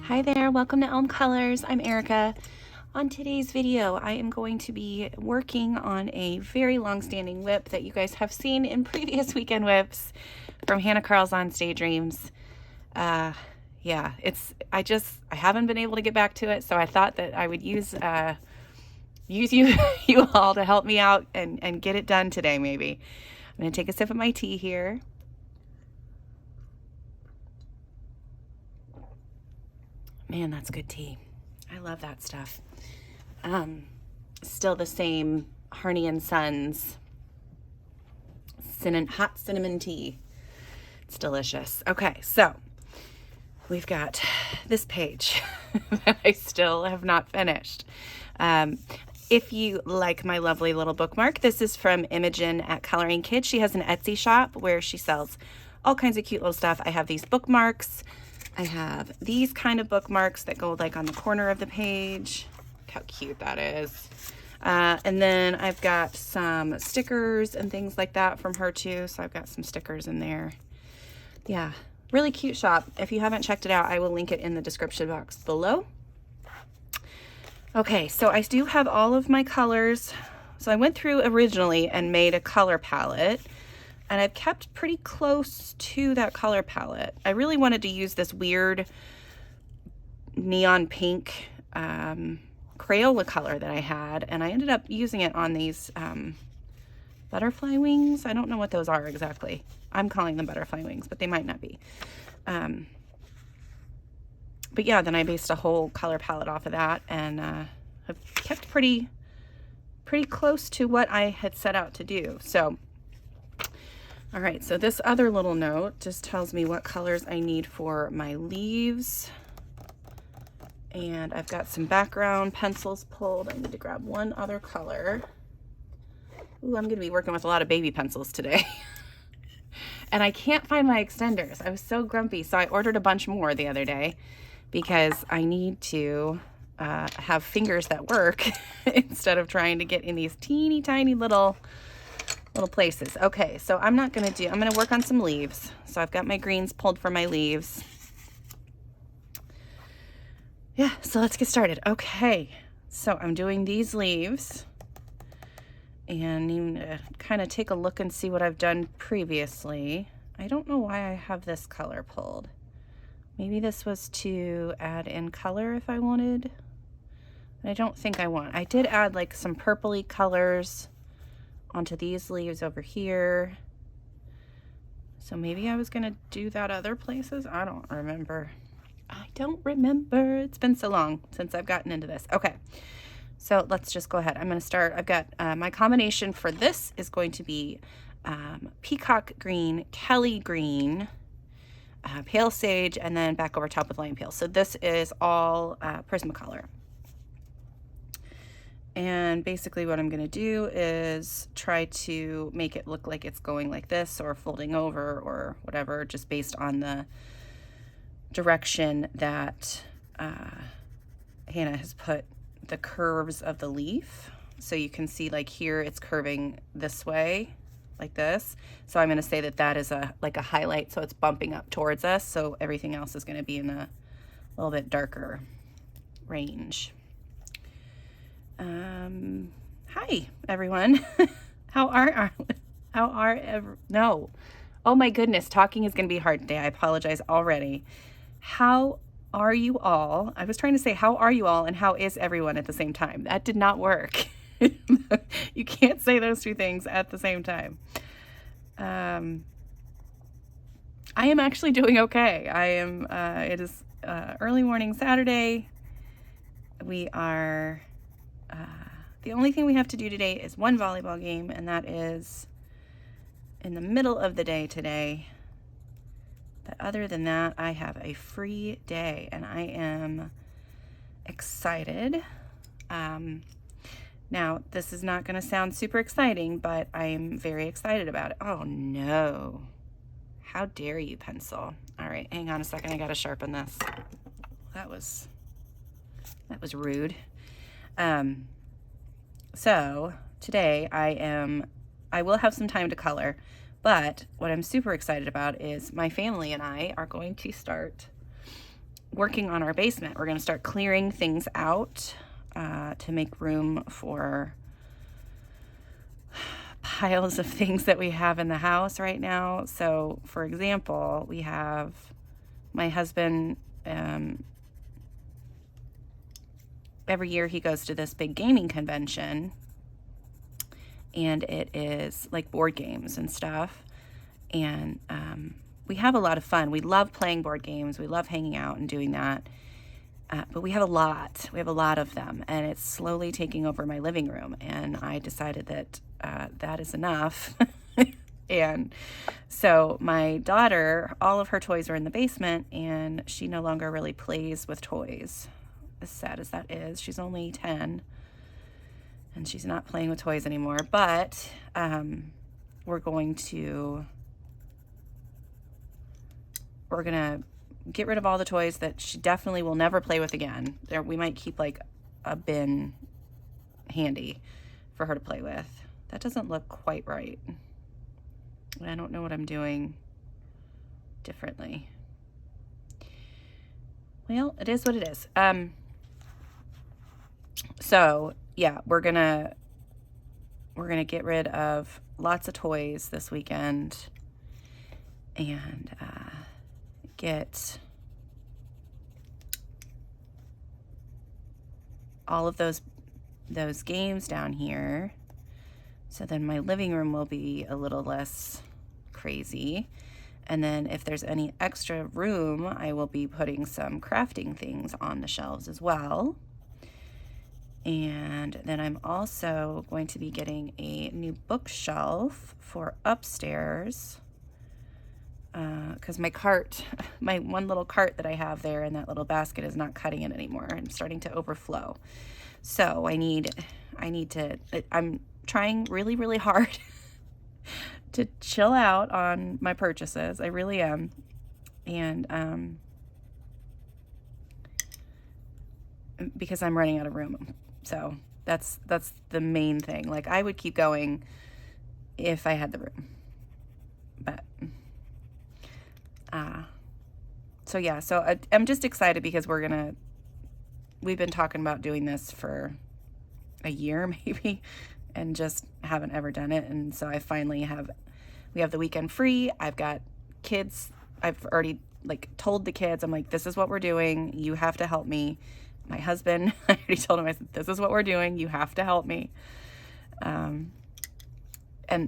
Hi there, welcome to Elm Colors. I'm Erica. On today's video, I am going to be working on a very long-standing WIP that you guys have seen in previous weekend WIPs from Hanna Karlzon's Daydreams. Yeah, I haven't been able to get back to it, so I thought that I would use you you all to help me out and get it done today. Maybe I'm gonna take a sip of my tea here. Man, that's good tea. I love that stuff. Still the same Harney and Sons hot cinnamon tea. It's delicious. Okay, so we've got this page that I still have not finished. If you like my lovely little bookmark, this is from Imogen at Coloring Kids. She has an Etsy shop where she sells all kinds of cute little stuff. I have these bookmarks. I have these kind of bookmarks that go like on the corner of the page. Look how cute that is. And then I've got some stickers and things like that from her too. So I've got some stickers in there. Yeah, really cute shop. If you haven't checked it out, I will link it in the description box below. Okay, so I do have all of my colors. So I went through originally and made a color palette. And I've kept pretty close to that color palette. I really wanted to use this weird neon pink Crayola color that I had, and I ended up using it on these butterfly wings. I don't know what those are exactly. I'm calling them butterfly wings, but they might not be. But yeah, then I based a whole color palette off of that, and I've kept pretty close to what I had set out to do. So. All right, so this other little note just tells me what colors I need for my leaves. And I've got some background pencils pulled. I need to grab one other color. Ooh, I'm gonna be working with a lot of baby pencils today. And I can't find my extenders. I was so grumpy, so I ordered a bunch more the other day because I need to have fingers that work instead of trying to get in these teeny tiny little places. Okay, so I'm gonna work on some leaves. So I've got my greens pulled for my leaves. Yeah, so let's get started. Okay, so I'm doing these leaves and you can kind of take a look and see what I've done previously. I don't know why I have this color pulled. Maybe this was to add in color if I wanted. I don't think I want. I did add like some purpley colors onto these leaves over here. So maybe I was gonna do that other places. I don't remember. It's been so long since I've gotten into this. Okay, so let's just go ahead. I'm gonna start. I've got my combination for this is going to be peacock green, Kelly green, pale sage, and then back over top with lime peel. So this is all Prismacolor. And basically what I'm going to do is try to make it look like it's going like this or folding over or whatever, just based on the direction that Hannah has put the curves of the leaf. So you can see like here it's curving this way, like this. So I'm going to say that that is like a highlight, so it's bumping up towards us. So everything else is going to be in a little bit darker range. Hi everyone. No. Oh my goodness, talking is going to be hard today. I apologize already. How are you all? I was trying to say how are you all and how is everyone at the same time. That did not work. You can't say those two things at the same time. I am actually doing okay. It is early morning Saturday. We are the only thing we have to do today is one volleyball game, and that is in the middle of the day today. But other than that, I have a free day, and I am excited. Now, this is not going to sound super exciting, but I am very excited about it. Oh, no. How dare you, pencil. All right, hang on a second. I got to sharpen this. That was rude. So today I will have some time to color, but what I'm super excited about is my family and I are going to start working on our basement. We're going to start clearing things out to make room for piles of things that we have in the house right now. So, for example, we have my husband, every year he goes to this big gaming convention, and it is like board games and stuff. And we have a lot of fun. We love playing board games. We love hanging out and doing that. But we have a lot. We have a lot of them, and it's slowly taking over my living room. And I decided that that is enough. And so my daughter, all of her toys are in the basement, and she no longer really plays with toys. As sad as that is, she's only 10, and she's not playing with toys anymore. But we're gonna get rid of all the toys that she definitely will never play with again. We might keep like a bin handy for her to play with. That doesn't look quite right. I don't know what I'm doing differently. Well, it is what it is. So yeah, we're gonna get rid of lots of toys this weekend, and get all of those games down here, so then my living room will be a little less crazy. And then if there's any extra room, I will be putting some crafting things on the shelves as well. And then I'm also going to be getting a new bookshelf for upstairs, because my cart, my one little cart that I have there in that little basket is not cutting it anymore and starting to overflow. So I'm trying really, really hard to chill out on my purchases. I really am. And because I'm running out of room. So that's the main thing. Like, I would keep going if I had the room. But so yeah, so I'm just excited because we've been talking about doing this for a year maybe, and just haven't ever done it. And so I finally we have the weekend free. I've got kids. I've already like told the kids, I'm like, this is what we're doing. You have to help me. My husband, I already told him, I said, this is what we're doing. You have to help me. And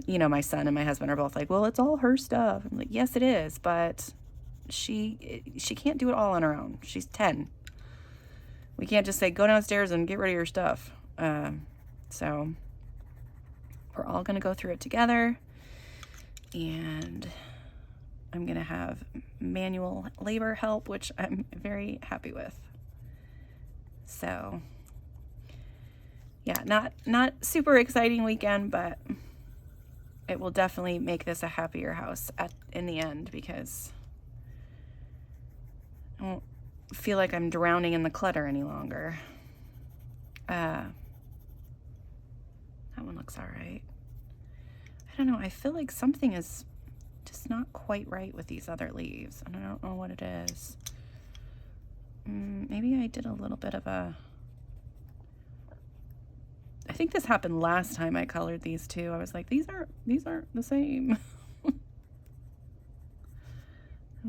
you know, my son and my husband are both like, well, it's all her stuff. I'm like, yes, it is, but she can't do it all on her own. She's 10. We can't just say, go downstairs and get rid of your stuff. So we're all going to go through it together, and I'm going to have manual labor help, which I'm very happy with. So yeah, not super exciting weekend, but it will definitely make this a happier house in the end, because I won't feel like I'm drowning in the clutter any longer. That one looks all right. I don't know. I feel like something is just not quite right with these other leaves, and I don't know what it is. Maybe I did a little bit of I think this happened last time I colored these too. I was like, these aren't the same. I'm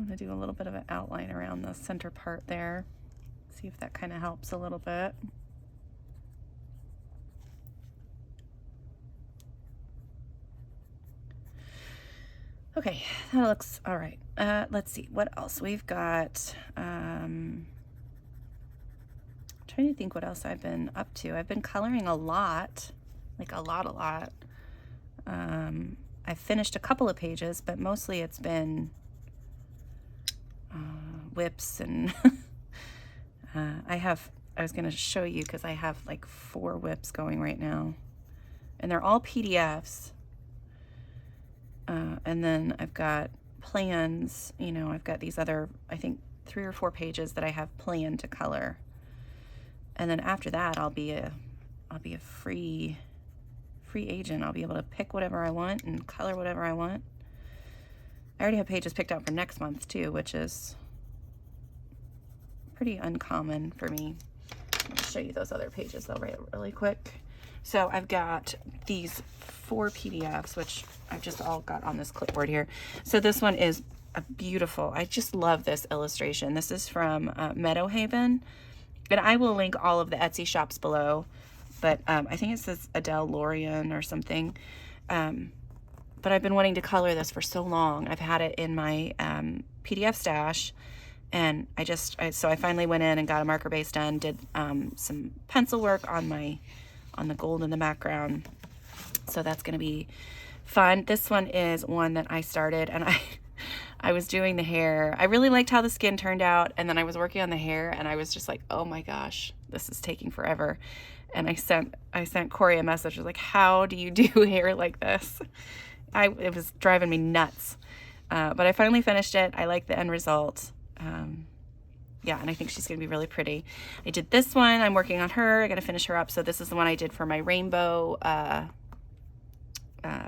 going to do a little bit of an outline around the center part there. See if that kind of helps a little bit. Okay, that looks all right. Let's see, what else? We've got, trying to think what else I've been up to. I've been coloring a lot, like a lot. I've finished a couple of pages, but mostly it's been WIPs, and I was going to show you because I have like 4 WIPs going right now, and they're all PDFs. And then I've got plans, you know, I've got these other, I think 3 or 4 pages that I have planned to color. And then after that, I'll be a free agent. I'll be able to pick whatever I want and color whatever I want. I already have pages picked out for next month too, which is pretty uncommon for me. I'll show you those other pages though really quick. So I've got these 4 PDFs, which I've just all got on this clipboard here. So this one is a beautiful, I just love this illustration. This is from Meadowhaven, and I will link all of the Etsy shops below, but I think it says Adele Lorian or something. But I've been wanting to color this for so long. I've had it in my PDF stash, and so I finally went in and got a marker base done, did some pencil work on the gold in the background. So that's going to be fun. This one is one that I started, and I was doing the hair. I really liked how the skin turned out, and then I was working on the hair, and I was just like, oh my gosh, this is taking forever. And I sent Corey a message. I was like, how do you do hair like this? It was driving me nuts. But I finally finished it. I like the end result. Yeah, and I think she's going to be really pretty. I did this one. I'm working on her. I got to finish her up. So this is the one I did for my rainbow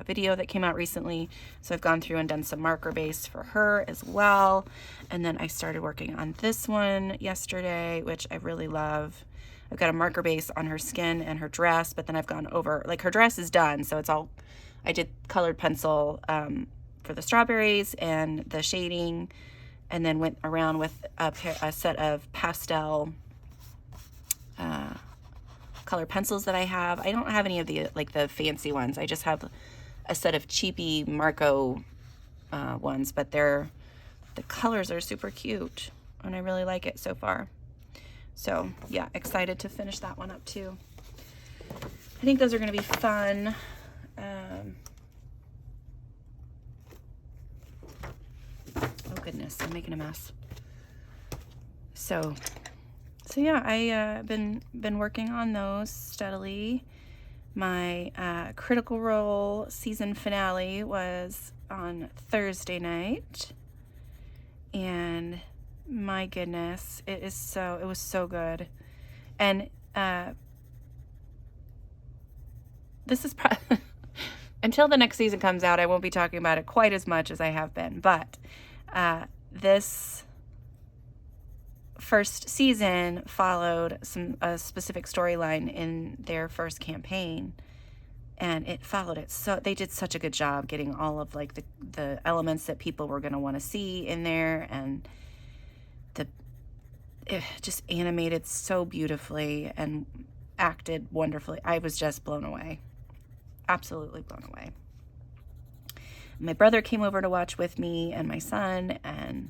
video that came out recently. So I've gone through and done some marker base for her as well. And then I started working on this one yesterday, which I really love. I've got a marker base on her skin and her dress, but then I've gone over, like, her dress is done. So it's all, I did colored pencil for the strawberries and the shading, and then went around with a set of pastel color pencils that I have. I don't have any of the the fancy ones. I just have a set of cheapy Marco ones, but the colors are super cute, and I really like it so far. So yeah, excited to finish that one up too. I think those are going to be fun. Oh goodness, I'm making a mess. So yeah, I been working on those steadily. My Critical Role season finale was on Thursday night, and my goodness, it was so good. And this is until the next season comes out, I won't be talking about it quite as much as I have been, but this first season followed a specific storyline in their first campaign, and it followed it. So they did such a good job getting all of the elements that people were going to want to see in there, and it just animated so beautifully and acted wonderfully. I was just blown away. Absolutely blown away. My brother came over to watch with me, and my son, and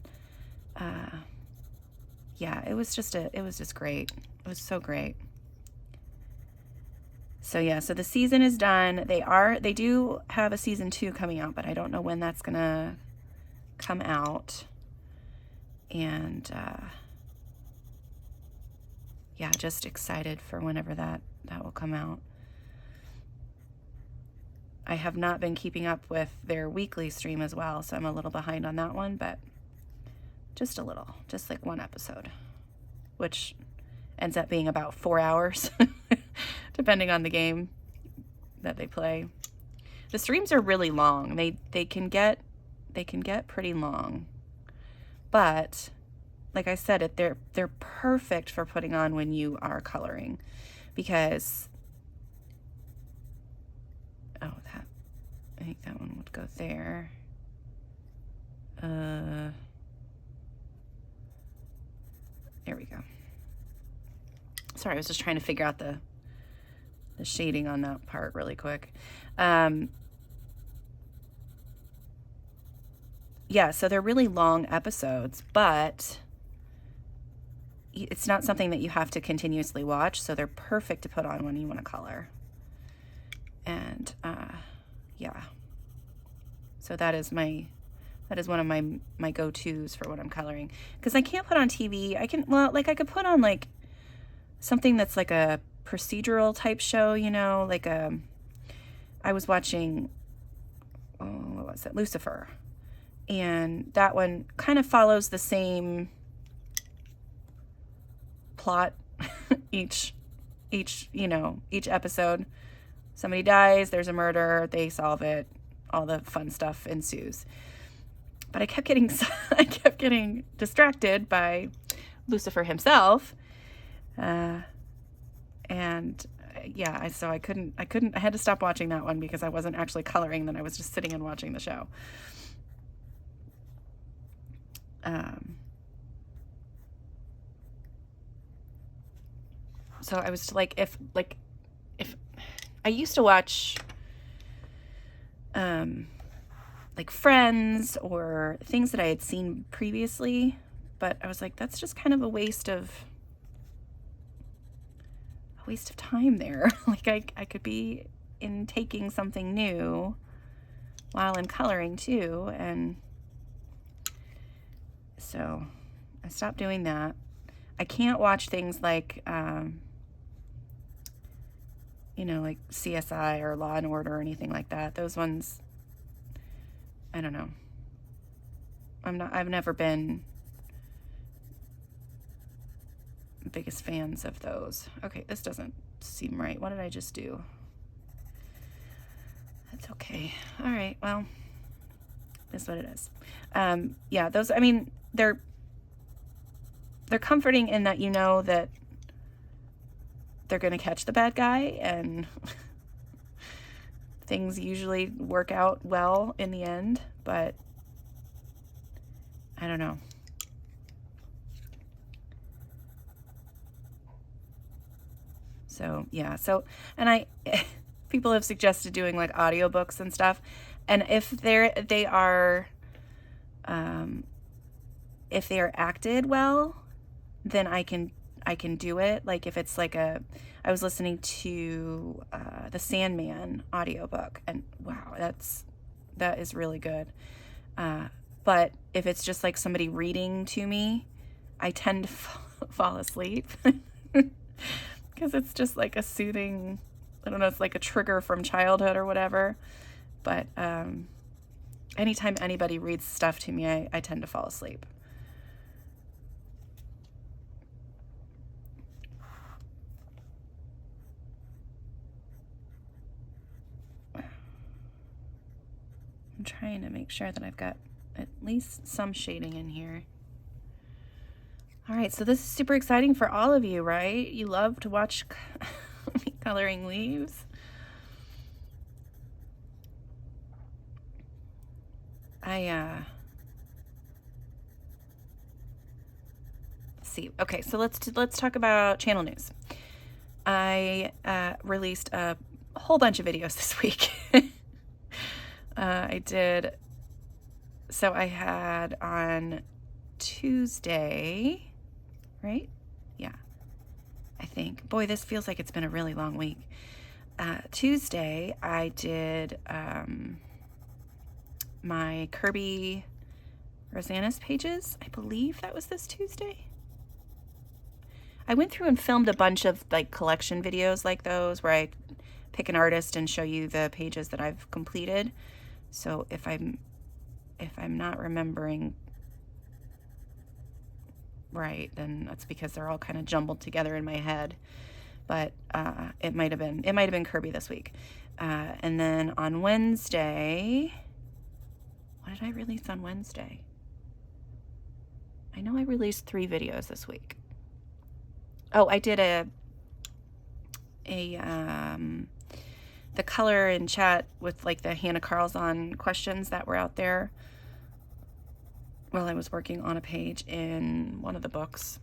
yeah, it was just great. It was so great. So yeah, so the season is done. They do have a season 2 coming out, but I don't know when that's gonna come out. And yeah, just excited for whenever that will come out. I have not been keeping up with their weekly stream as well, so I'm a little behind on that one, but just a little, just like one episode, which ends up being about 4 hours, depending on the game that they play. The streams are really long. They can get pretty long, but like I said, they're perfect for putting on when you are coloring, because I think that one would go there. There we go. Sorry, I was just trying to figure out the shading on that part really quick. Yeah, so they're really long episodes, but it's not something that you have to continuously watch, so they're perfect to put on when you want to color. And yeah, so that is one of my go-tos for when I'm coloring, because I can't put on TV. I could put on like something that's like a procedural type show, you know, like I was watching, what was it, Lucifer, and that one kind of follows the same plot each episode. Somebody dies, there's a murder, they solve it, all the fun stuff ensues. But I kept getting distracted by Lucifer himself. And yeah, so I had to stop watching that one because I wasn't actually coloring, then I was just sitting and watching the show. So I was like, if I used to watch like Friends or things that I had seen previously, but I was like, that's just kind of a waste of time there. Like I could be in taking something new while I'm coloring too, and so I stopped doing that. I can't watch things like you know, like CSI or Law and Order or anything like that. Those ones, I don't know. I've never been biggest fans of those. Okay, this doesn't seem right. What did I just do? That's okay. All right, well, that's what it is. Yeah, those, I mean, they're comforting in that you know that they're going to catch the bad guy, and things usually work out well in the end, but I don't know. So yeah, and people have suggested doing like audiobooks and stuff, and if they are acted well, then I can do it. Like if it's like I was listening to the Sandman audiobook, and wow, that is really good. But if it's just like somebody reading to me, I tend to fall asleep because it's just like a soothing, I don't know, it's like a trigger from childhood or whatever. But anytime anybody reads stuff to me, I tend to fall asleep. I'm trying to make sure that I've got at least some shading in here. All right, so this is super exciting for all of you, right? You love to watch me coloring leaves. Let's see. Okay, so let's talk about channel news. I released a whole bunch of videos this week. So I had on Tuesday, right? Yeah, I think. Boy, this feels like it's been a really long week. Tuesday, I did my Kirby Rosanna's pages. I believe that was this Tuesday. I went through and filmed a bunch of like collection videos like those where I pick an artist and show you the pages that I've completed. So if I'm not remembering right, then that's because they're all kind of jumbled together in my head. But it might have been Kirby this week. And then on Wednesday, what did I release on Wednesday? I know I released 3 videos this week. Oh, I did the color and chat with like the Hanna Karlzon questions that were out there while I was working on a page in one of the books.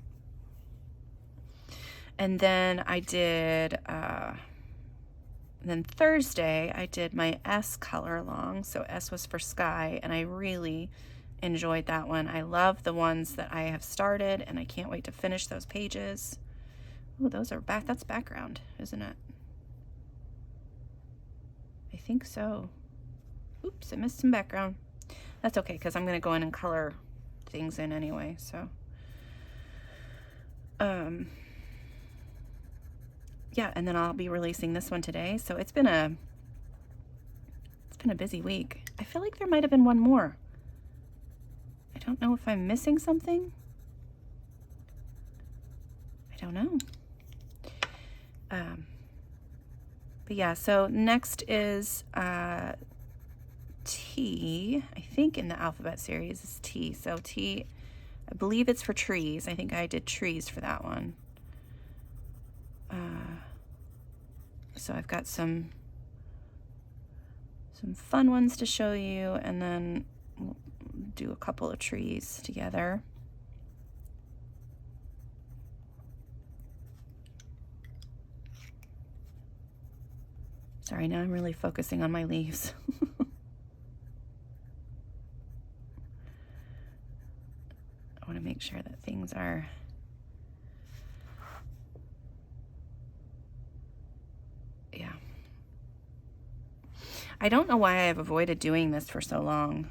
And then I did, then Thursday I did my S color along. So S was for Sky, and I really enjoyed that one. I love the ones that I have started, and I can't wait to finish those pages. Oh, those are that's background, isn't it? I think so. Oops, I missed some background. That's okay, because I'm going to go in and color things in anyway, so. Yeah, and then I'll be releasing this one today. So it's been a busy week. I feel like there might have been one more. I don't know if I'm missing something. I don't know. But yeah, so next is T. I think in the alphabet series is T. So T, I believe it's for trees. I think I did trees for that one. So I've got some fun ones to show you, and then we'll do a couple of trees together. Sorry, now I'm really focusing on my leaves. I want to make sure that things are I don't know why I've avoided doing this for so long.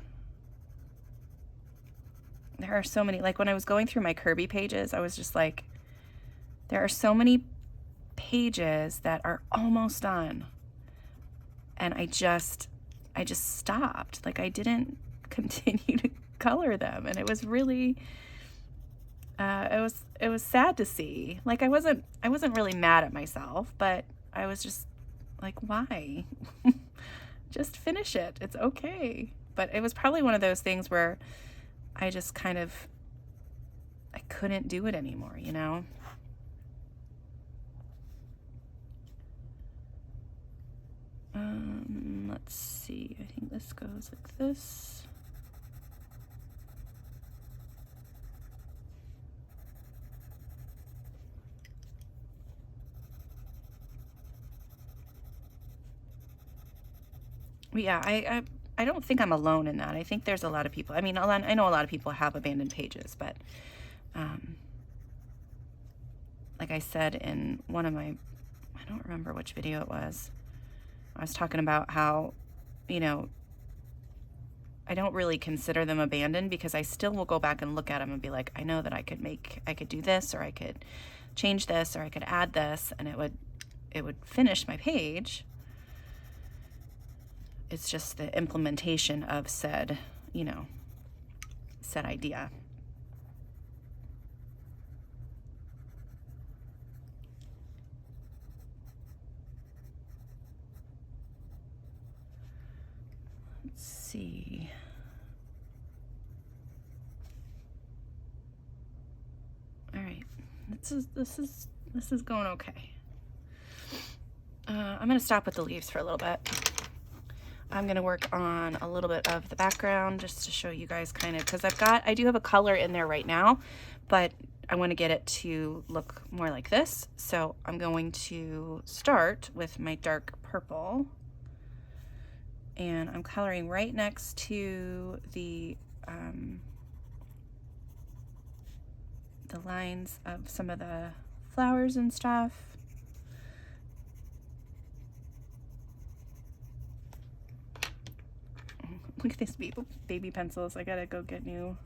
There are so many, like when I was going through my Kirby pages, I was just like, there are so many pages that are almost done. And I just stopped. Like I didn't continue to color them. And it was really, it was sad to see. Like I wasn't really mad at myself, but I was just like, why? Just finish it. It's okay. But it was probably one of those things where I just kind of, I couldn't do it anymore, you know? Let's see. I think this goes like this. Yeah, I don't think I'm alone in that. I think there's a lot of people. I mean, I know a lot of people have abandoned pages, but like I said in one of my, I don't remember which video it was, I was talking about how, you know, I don't really consider them abandoned because I still will go back and look at them and be like, I know that I could do this, or I could change this, or I could add this, and it would finish my page. It's just the implementation of said, you know, said idea. Let's see. All right, this is going okay. I'm gonna stop with the leaves for a little bit. I'm gonna work on a little bit of the background just to show you guys kind of, because I do have a color in there right now, but I want to get it to look more like this. So I'm going to start with my dark purple, and I'm coloring right next to the lines of some of the flowers and stuff. Look at these baby pencils. I gotta go get new.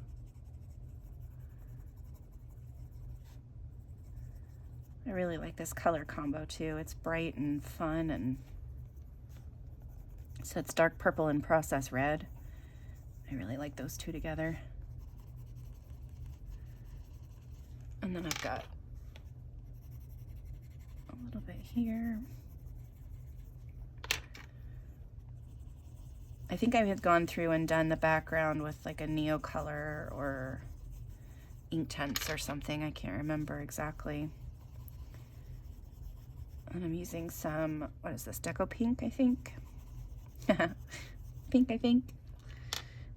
I really like this color combo too. It's bright and fun, and so it's dark purple and process red. I really like those two together. And then I've got a little bit here. I think I had gone through and done the background with like a Neocolor or Inktense or something. I can't remember exactly. And I'm using some, what is this, Deco Pink, I think? Pink, I think.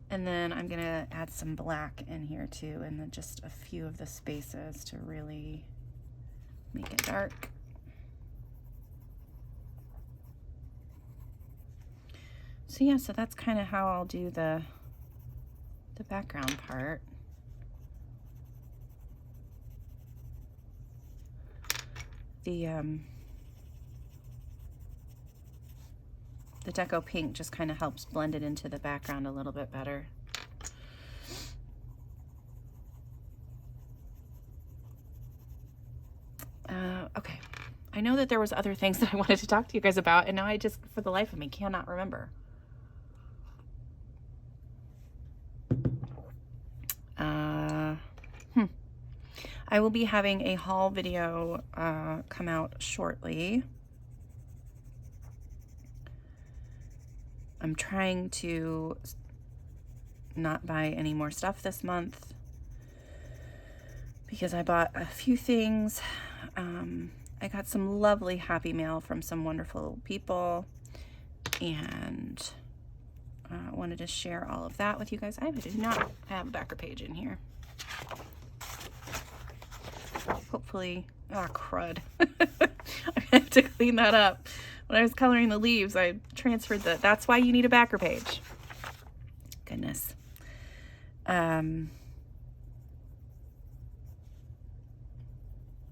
And then I'm gonna add some black in here too, and then just a few of the spaces to really make it dark. So yeah, so that's kind of how I'll do the background part. The Deco Pink just kind of helps blend it into the background a little bit better. Okay, I know that there was other things that I wanted to talk to you guys about, and now I just, for the life of me, cannot remember. I will be having a haul video come out shortly. I'm trying to not buy any more stuff this month. because I bought a few things. I got some lovely happy mail from some wonderful people, and wanted to share all of that with you guys. I do not have a backer page in here. Hopefully, crud. I had to clean that up. When I was coloring the leaves, I transferred that's why you need a backer page. Goodness. What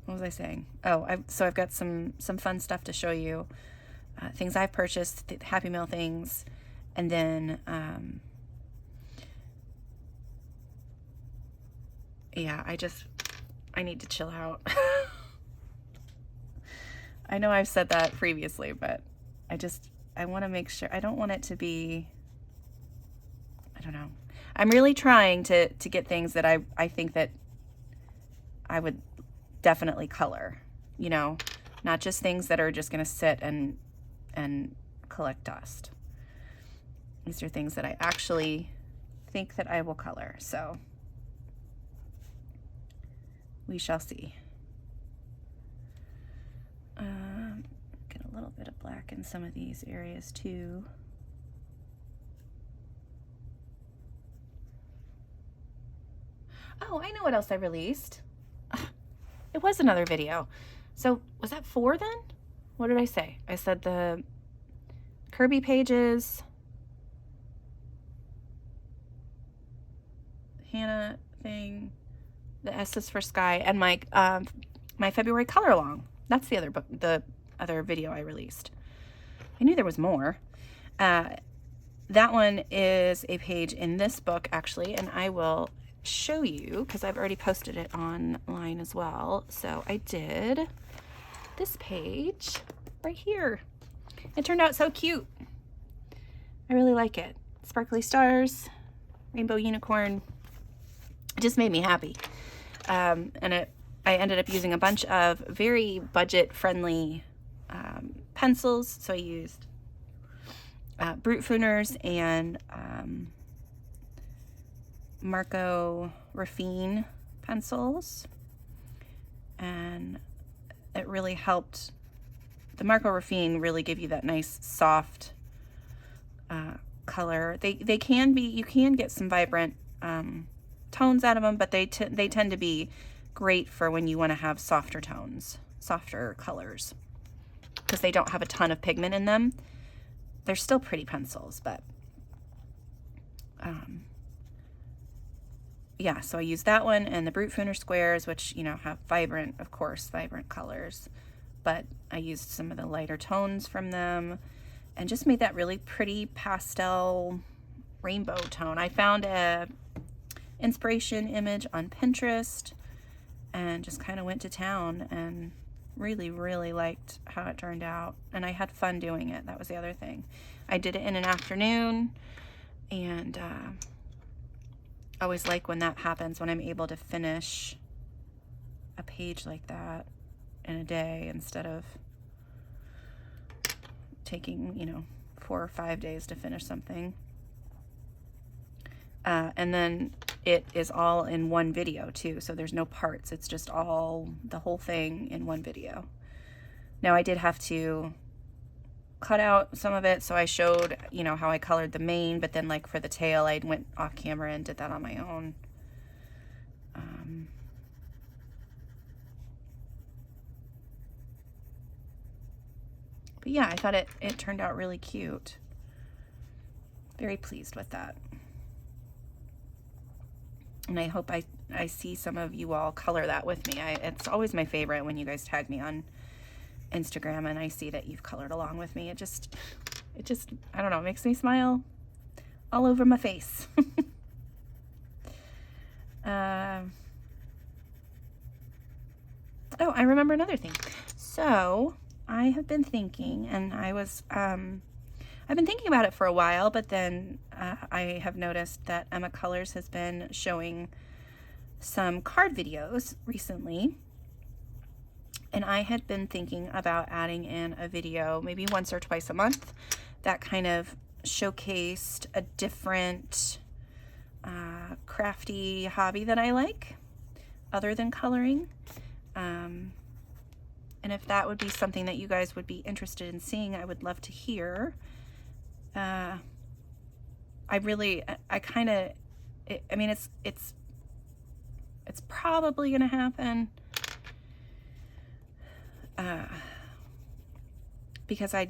was I saying? Oh, so I've got some fun stuff to show you. Things I've purchased, Happy Mail things, and then yeah, I need to chill out. I know I've said that previously, but I want to make sure, I don't want it to be, I don't know. I'm really trying to get things that I think that I would definitely color, you know, not just things that are just going to sit and collect dust. These are things that I actually think that I will color. So we shall see. Get a little bit of black in some of these areas too. Oh, I know what else I released. It was another video. So was that 4 then? What did I say? I said the Kirby pages, Hanna thing, the S is for Sky, and my my February color along. That's the other book, the other video I released. I knew there was more. That one is a page in this book actually, and I will show you because I've already posted it online as well. So I did this page right here. It turned out so cute. I really like it. Sparkly stars, rainbow unicorn. It just made me happy. And I ended up using a bunch of very budget-friendly pencils. So I used Brute Funers and Marco Raffine pencils. And it really helped. The Marco Raffine really give you that nice soft color. They can be, you can get some vibrant tones out of them, but they tend to be great for when you want to have softer tones, softer colors, because they don't have a ton of pigment in them. They're still pretty pencils, but yeah, so I used that one and the Brute Funer squares, which, you know, have vibrant, of course, vibrant colors, but I used some of the lighter tones from them and just made that really pretty pastel rainbow tone. I found a inspiration image on Pinterest and just kind of went to town and really, really liked how it turned out. And I had fun doing it. That was the other thing. I did it in an afternoon, and I always like when that happens, when I'm able to finish a page like that in a day instead of taking, you know, 4 or 5 days to finish something. And then it is all in one video too, so there's no parts. It's just all, the whole thing in one video. Now I did have to cut out some of it, so I showed, you know, how I colored the mane, but then like for the tail, I went off camera and did that on my own. But yeah, I thought it turned out really cute. Very pleased with that. And I hope I see some of you all color that with me. It's always my favorite when you guys tag me on Instagram and I see that you've colored along with me. It just, I don't know, it makes me smile all over my face. Oh, I remember another thing. So I have been thinking, and I've been thinking about it for a while, but then I have noticed that Emma Colors has been showing some card videos recently, and I had been thinking about adding in a video maybe once or twice a month that kind of showcased a different crafty hobby that I like. other than coloring. And if that would be something that you guys would be interested in seeing, I would love to hear. I kind of, I mean, it's probably gonna happen because I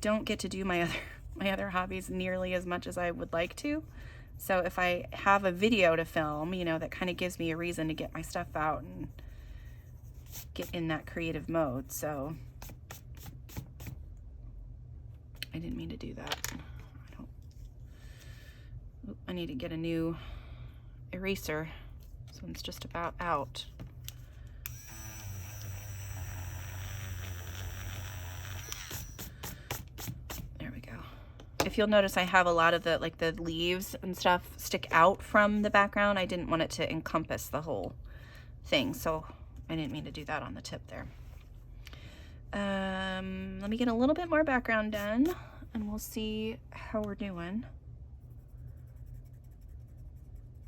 don't get to do my other hobbies nearly as much as I would like to. So if I have a video to film, you know, that kind of gives me a reason to get my stuff out and get in that creative mode. So I didn't mean to do that. I need to get a new eraser. This one's just about out. There we go. If you'll notice, I have a lot of the leaves and stuff stick out from the background. I didn't want it to encompass the whole thing, so I didn't mean to do that on the tip there. Let me get a little bit more background done and we'll see how we're doing.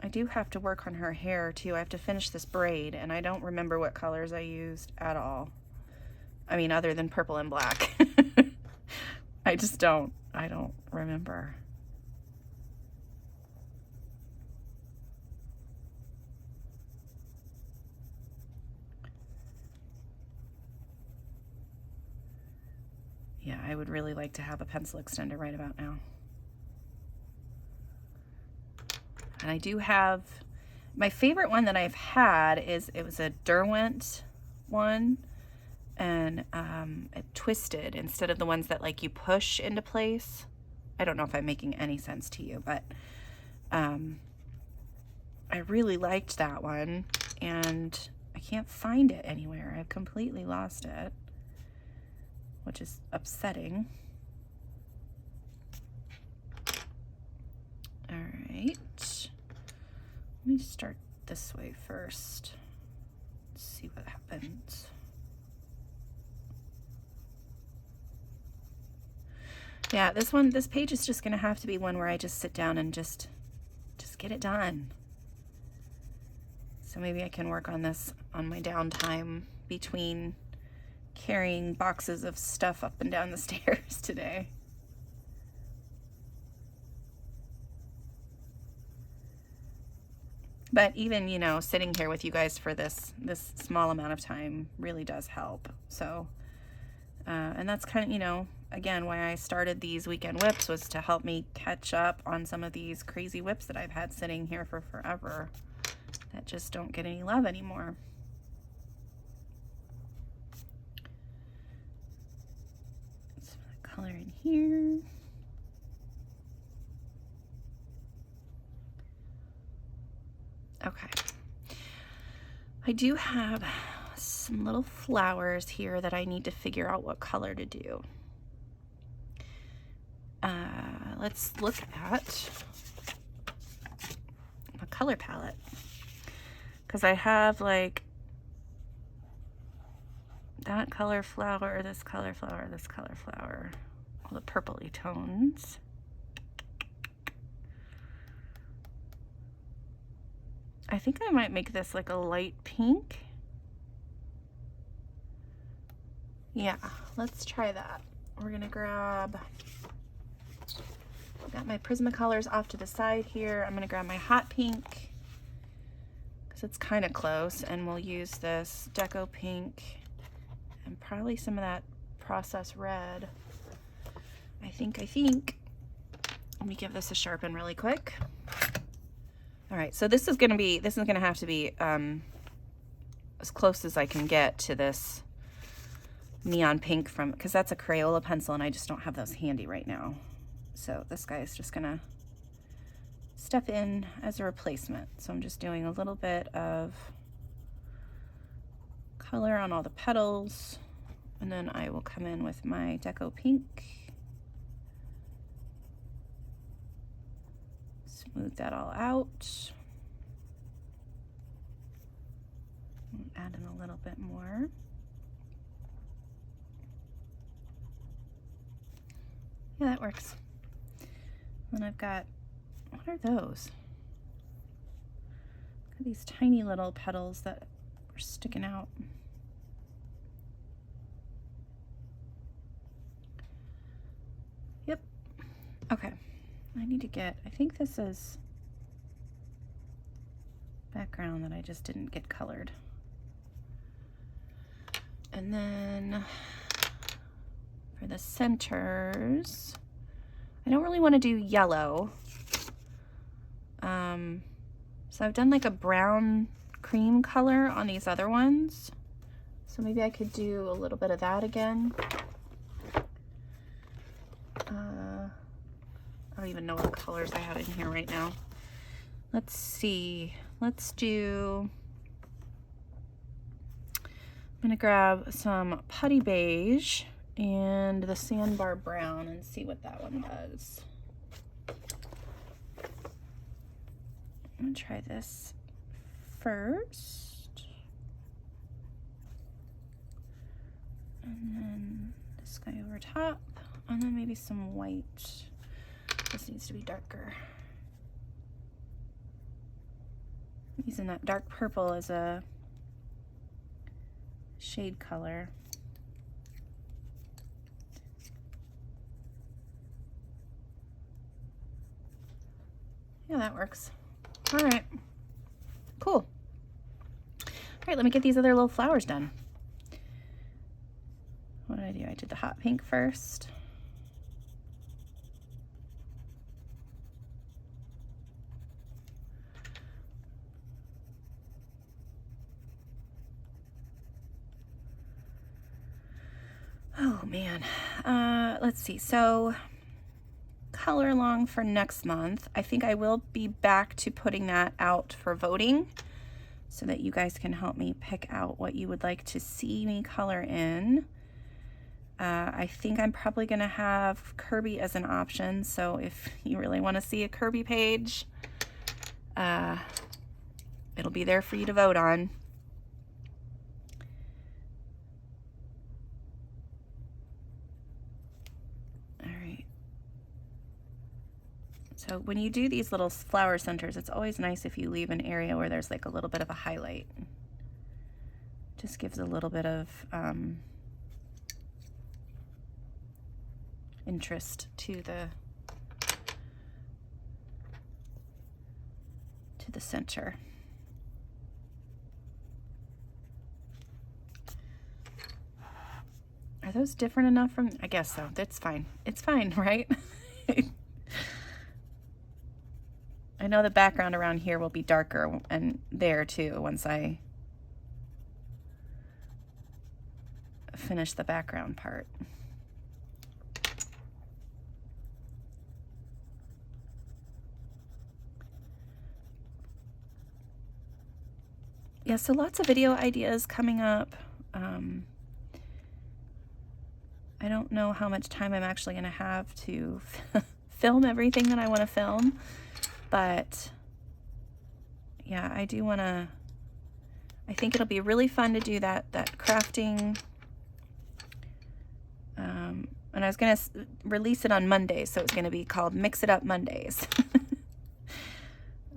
I do have to work on her hair too. I have to finish this braid and I don't remember what colors I used at all. I mean, other than purple and black. I don't remember. Yeah, I would really like to have a pencil extender right about now. And I do have, my favorite one that I've had it was a Derwent one, and it twisted instead of the ones that like you push into place. I don't know if I'm making any sense to you, but I really liked that one, and I can't find it anywhere. I've completely lost it, which is upsetting. All right, let me start this way first. Let's see what happens. Yeah, this page is just gonna have to be one where I just sit down and just get it done. So maybe I can work on this on my downtime between carrying boxes of stuff up and down the stairs today. But even, you know, sitting here with you guys for this small amount of time really does help. So, and that's kind of, you know, again, why I started these weekend WIPs was to help me catch up on some of these crazy WIPs that I've had sitting here for forever that just don't get any love anymore. Some of the color in here. Okay. I do have some little flowers here that I need to figure out what color to do. Let's look at a color palette, because I have like that color flower, this color flower, this color flower, all the purpley tones. I think I might make this like a light pink. Yeah, let's try that. We're gonna grab, I've got my Prismacolors off to the side here. I'm gonna grab my hot pink because it's kind of close, and we'll use this Deco pink and probably some of that process red. I think. Let me give this a sharpen really quick. All right, so this is gonna have to be as close as I can get to this neon pink because that's a Crayola pencil and I just don't have those handy right now. So this guy is just gonna step in as a replacement. So I'm just doing a little bit of color on all the petals, and then I will come in with my Deco pink. Smooth that all out. Add in a little bit more. Yeah, that works. Then I've got, what are those? these tiny little petals that are sticking out. Yep. Okay. I need to get, I think this is background that I just didn't get colored. And then for the centers, I don't really want to do yellow. So I've done like a brown cream color on these other ones. So maybe I could do a little bit of that again. I don't even know what colors I have in here right now. Let's see. Let's do, I'm gonna grab some putty beige and the sandbar brown and see what that one does. I'm gonna try this first. And then this guy over top, and then maybe some white. This needs to be darker. I'm using that dark purple as a shade color. Yeah, that works. All right, cool. All right, let me get these other little flowers done. What did I do? I did the hot pink first. Oh man, let's see. So color along for next month. I think I will be back to putting that out for voting so that you guys can help me pick out what you would like to see me color in. I think I'm probably gonna have Kirby as an option, so if you really want to see a Kirby page, it'll be there for you to vote on. So when you do these little flower centers, it's always nice if you leave an area where there's like a little bit of a highlight. Just gives a little bit of interest to the center. Are those different enough from, I guess so, that's fine. It's fine, right? I know the background around here will be darker and there too once I finish the background part. Yeah, so lots of video ideas coming up. I don't know how much time I'm actually going to have to film everything that I want to film. But yeah, I do want to, I think it'll be really fun to do that crafting. And I was going to release it on Monday, so it's going to be called Mix It Up Mondays.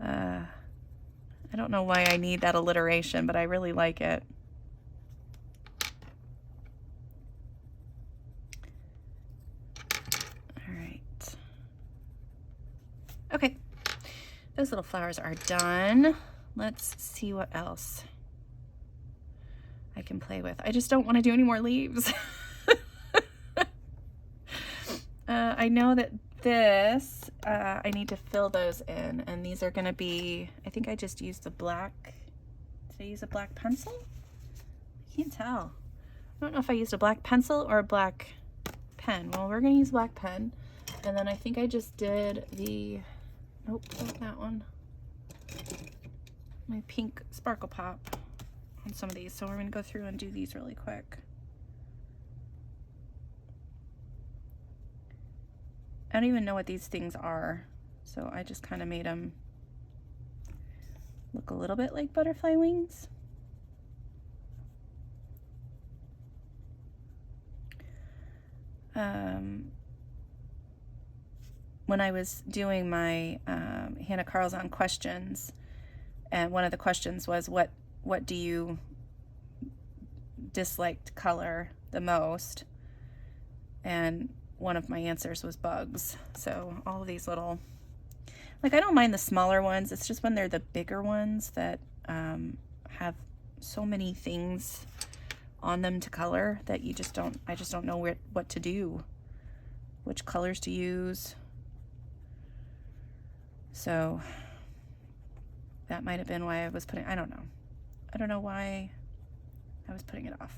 I don't know why I need that alliteration, but I really like it. All right. Okay. Those little flowers are done. Let's see what else I can play with. I just don't want to do any more leaves. I know that this, I need to fill those in, and these are going to be, I think I just used the black, did I use a black pencil? I can't tell. I don't know if I used a black pencil or a black pen. Well, we're going to use black pen, and then I think I just did the, nope, not that one. My pink sparkle pop on some of these. So we're going to go through and do these really quick. I don't even know what these things are. So I just kind of made them look a little bit like butterfly wings. When I was doing my Hanna Karlzon questions, And one of the questions was, what do you dislike to color the most? And one of my answers was bugs. So all of these little, like, I don't mind the smaller ones. It's just when they're the bigger ones that have so many things on them to color that I just don't know what to do, which colors to use. So that might have been why I was putting, I don't know why I was putting it off.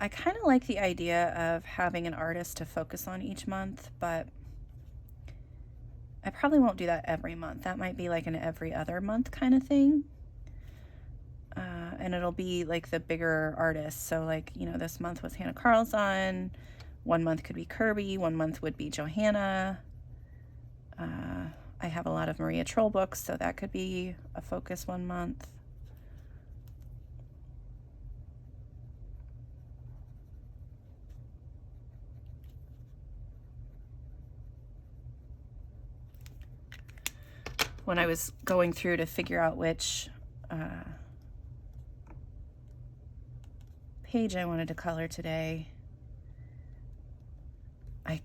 I kind of like the idea of having an artist to focus on each month, but I probably won't do that every month. That might be like an every other month kind of thing. And it'll be like the bigger artists. So like, you know, this month was Hanna Karlzon. One month could be Kirby. One month would be Johanna. I have a lot of Maria Troll books, so that could be a focus one month. When I was going through to figure out which page I wanted to color today, I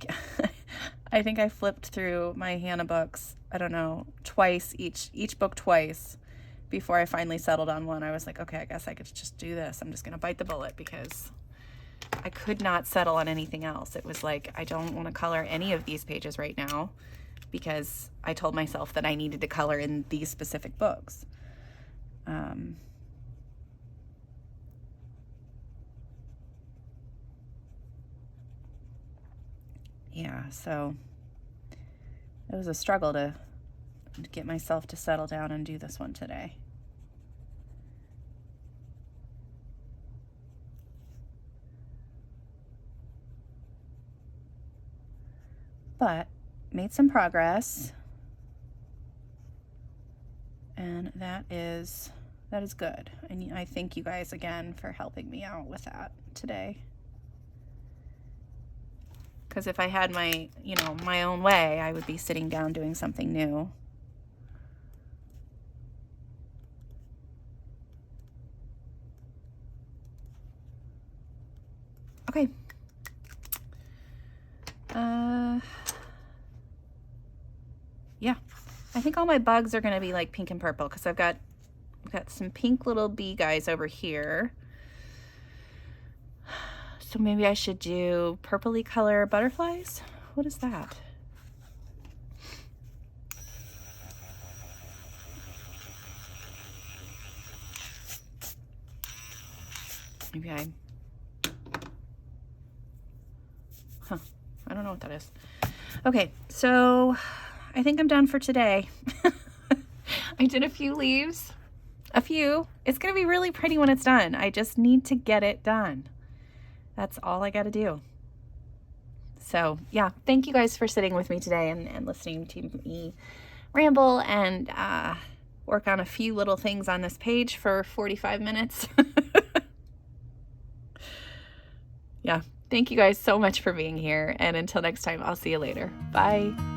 think I flipped through my Hanna books, I don't know, twice, each book twice, before I finally settled on one. I was like, okay, I guess I could just do this. I'm just gonna bite the bullet, because I could not settle on anything else. It was like, I don't want to color any of these pages right now, because I told myself that I needed to color in these specific books. Yeah, so it was a struggle to get myself to settle down and do this one today. But made some progress, and that is good. And I thank you guys again for helping me out with that today. Because if I had my own way, I would be sitting down doing something new. Okay. Yeah, I think all my bugs are gonna be like pink and purple, because I've got some pink little bee guys over here. So maybe I should do purpley color butterflies. What is that? Maybe I don't know what that is. Okay, so I think I'm done for today. I did a few leaves. A few. It's gonna be really pretty when it's done. I just need to get it done. That's all I gotta do. So yeah, thank you guys for sitting with me today and listening to me ramble and work on a few little things on this page for 45 minutes. Yeah, thank you guys so much for being here, and until next time, I'll see you later. Bye.